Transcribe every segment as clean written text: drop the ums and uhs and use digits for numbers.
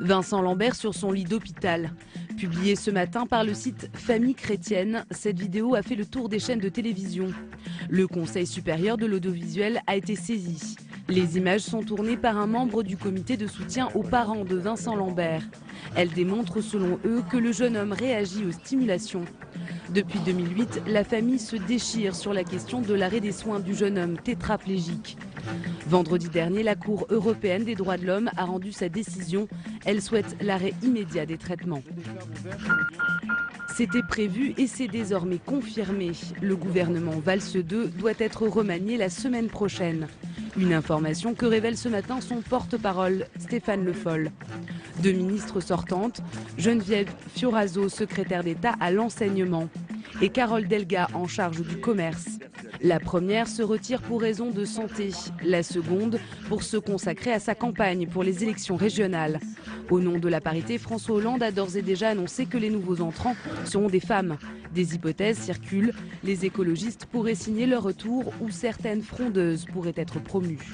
Vincent Lambert sur son lit d'hôpital. Publiée ce matin par le site Famille Chrétienne, cette vidéo a fait le tour des chaînes de télévision. Le Conseil supérieur de l'audiovisuel a été saisi. Les images sont tournées par un membre du comité de soutien aux parents de Vincent Lambert. Elles démontrent selon eux que le jeune homme réagit aux stimulations. Depuis 2008, la famille se déchire sur la question de l'arrêt des soins du jeune homme tétraplégique. Vendredi dernier, la Cour européenne des droits de l'homme a rendu sa décision. Elle souhaite l'arrêt immédiat des traitements. C'était prévu et c'est désormais confirmé. Le gouvernement Valls II doit être remanié la semaine prochaine. Une information que révèle ce matin son porte-parole, Stéphane Le Foll. Deux ministres sortantes, Geneviève Fioraso, secrétaire d'État à l'enseignement, et Carole Delga en charge du commerce. La première se retire pour raison de santé, la seconde pour se consacrer à sa campagne pour les élections régionales. Au nom de la parité, François Hollande a d'ores et déjà annoncé que les nouveaux entrants seront des femmes. Des hypothèses circulent, les écologistes pourraient signer leur retour ou certaines frondeuses pourraient être promues.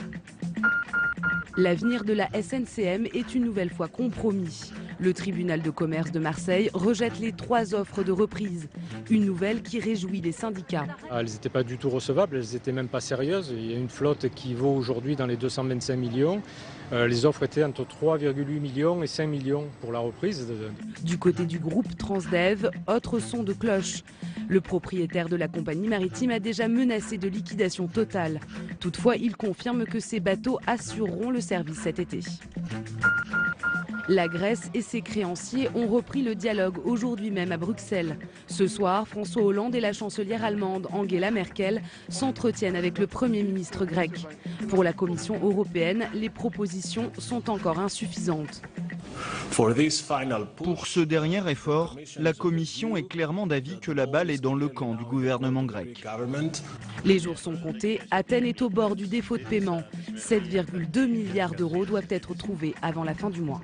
L'avenir de la SNCM est une nouvelle fois compromis. Le tribunal de commerce de Marseille rejette les 3 offres de reprise. Une nouvelle qui réjouit les syndicats. Elles n'étaient pas du tout recevables, elles n'étaient même pas sérieuses. Il y a une flotte qui vaut aujourd'hui dans les 225 millions. Les offres étaient entre 3,8 millions et 5 millions pour la reprise. Du côté du groupe Transdev, autre son de cloche. Le propriétaire de la compagnie maritime a déjà menacé de liquidation totale. Toutefois, il confirme que ses bateaux assureront le service cet été. La Grèce et ses créanciers ont repris le dialogue aujourd'hui même à Bruxelles. Ce soir, François Hollande et la chancelière allemande Angela Merkel s'entretiennent avec le Premier ministre grec. Pour la Commission européenne, les propositions sont encore insuffisantes. Pour ce dernier effort, la Commission est clairement d'avis que la balle est dans le camp du gouvernement grec. Les jours sont comptés, Athènes est au bord du défaut de paiement. 7,2 milliards d'euros doivent être trouvés avant la fin du mois.